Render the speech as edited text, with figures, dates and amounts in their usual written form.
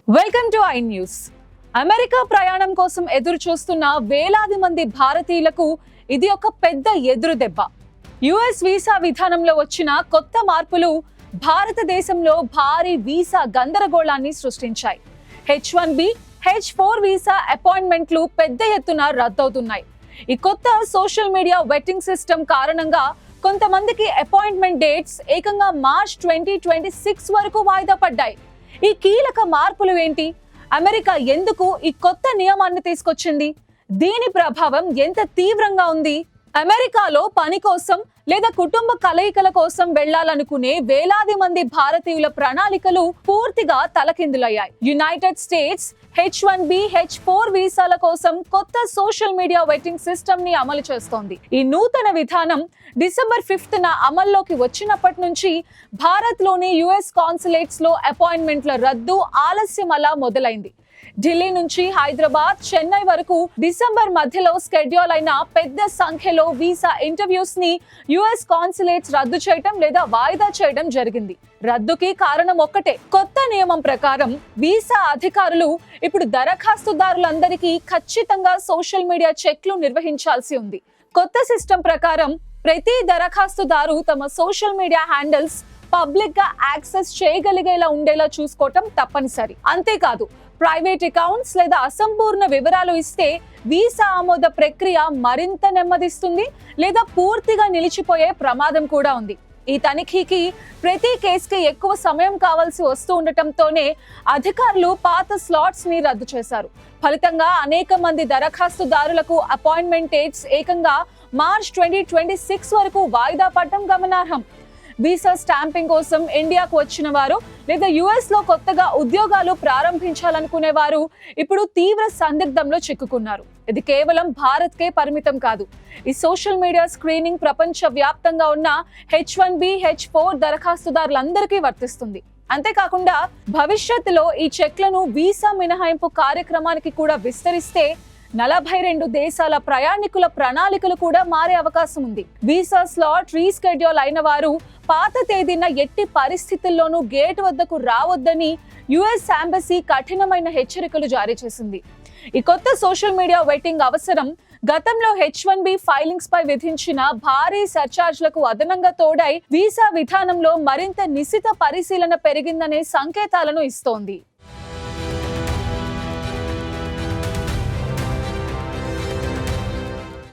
Welcome to I news. America ప్రయాణం కోసం ఎదురు చూస్తున్న వేలాది మంది భారతీయులకు ఇది ఒక పెద్ద ఎదురు దెబ్బ. యుఎస్ వీసా విధానంలో వచ్చిన కొత్త మార్పులు భారతదేశంలో భారీ వీసా గందరగోళాన్ని సృష్టించాయి. H1B, H4 వీసా అపాయింట్మెంట్లు పెద్ద ఎత్తున రద్దవుతున్నాయి. ఈ కొత్త సోషల్ మీడియా వెట్టింగ్ సిస్టమ్ కారణంగా కొంతమందికి అపాయింట్మెంట్ డేట్స్ ఏకంగా మార్చ్ 2026 వరకు వాయిదా పడ్డాయి. ఈ కీలక మార్పులు ఏంటి? అమెరికా ఎందుకు ఈ కొత్త నియమాన్ని తీసుకొచ్చింది? దీని ప్రభావం ఎంత తీవ్రంగా ఉంది? అమెరికాలో పని కోసం లేదా కుటుంబ కలయికల కోసం వెళ్లాలనుకునే వేలాది మంది భారతీయుల ప్రణాళికలు పూర్తిగా తలకిందులయ్యాయి. యునైటెడ్ స్టేట్స్ H1B, H4 వీసాల కోసం కొత్త సోషల్ మీడియా వెట్టింగ్ సిస్టమ్ ని అమలు చేస్తోంది. ఈ నూతన విధానం డిసెంబర్ 5న అమల్లోకి వచ్చినప్పటి నుంచి భారత్ లోని యుఎస్ కాన్సులేట్స్ లో అపాయింట్మెంట్ల రద్దు ఆలస్యం అలా మొదలైంది. ఢిల్లీ నుంచి హైదరాబాద్, చెన్నై వరకు డిసెంబర్ మధ్యలో షెడ్యూల్ అయిన పెద్ద సంఖ్యలో వీసా ఇంటర్వ్యూస్ ని యుఎస్ కాన్సులేట్స్ రద్దు చేయడం లేదా వాయిదా చేయడం జరిగింది. రద్దుకి కారణం ఒక్కటే. కొత్త నియమం ప్రకారం వీసా అధికారులు ఇప్పుడు దరఖాస్తుదారులందరికీ ఖచ్చితంగా సోషల్ మీడియా చెక్లు నిర్వహించాల్సి ఉంది. కొత్త సిస్టమ్ ప్రకారం ప్రతి దరఖాస్తుదారు తమ సోషల్ మీడియా హ్యాండిల్స్ పబ్లిక్ గా యాక్సెస్ చేయగలిగేలా ఉండేలా చూసుకోవటం తప్పనిసరి. అంతేకాదు, ప్రైవేట్ అకౌంట్స్ లేదా అసంపూర్ణ వివరాలు ఇస్తే వీసా ఆమోద ప్రక్రియ మరింత నెమ్మదిస్తుంది లేదా పూర్తిగా నిలిచిపోయే ప్రమాదం కూడా ఉంది. ఈ తనిఖీకి ప్రతి కేసుకి ఎక్కువ సమయం కావాల్సి వస్తూ ఉండటంతోనే అధికారులు పాత స్లాట్స్ ని రద్దు చేశారు. ఫలితంగా అనేక మంది దరఖాస్తుదారులకు అపాయింట్మెంట్ డేట్స్ ఏకంగా మార్చ్ 2026 వరకు వాయిదా పడటం గమనార్హం. వీసా స్టాంపింగ్ కోసం ఇండియాకు వచ్చిన వారు లేదా యుఎస్ లో కొత్తగా ఉద్యోగాలు ప్రారంభించాలనుకునే వారు ఇప్పుడు తీవ్ర సందిగ్ధంలో చిక్కుకున్నారు. ఇది కేవలం భారత్ కే పరిమితం కాదు. ఈ సోషల్ మీడియా స్క్రీనింగ్ ప్రపంచ వ్యాప్తంగా ఉన్న H1B, H4 దరఖాస్తుదారులందరికీ వర్తిస్తుంది. అంతేకాకుండా భవిష్యత్తులో ఈ చెక్లను వీసా మినహాయింపు కార్యక్రమానికి కూడా విస్తరిస్తే 42 దేశాల ప్రయాణికుల ప్రణాళికలు కూడా మారే అవకాశం ఉంది. వీసా స్లాట్ రీస్కెడ్యూల్ అయిన వారు పాత తేదీన ఎట్టి పరిస్థితుల్లోనూ గేట్ వద్దకు రావద్దని యుఎస్ ఎంబసీ కఠినమైన హెచ్చరికలు జారీ చేసింది. ఈ కొత్త సోషల్ మీడియా వెట్టింగ్ అవసరం గతంలో H1B ఫైలింగ్స్ పై విధించిన భారీ సర్చార్జ్లకు అదనంగా తోడై వీసా విధానంలో మరింత నిశిత పరిశీలన పెరిగిందనే సంకేతాలను ఇస్తోంది.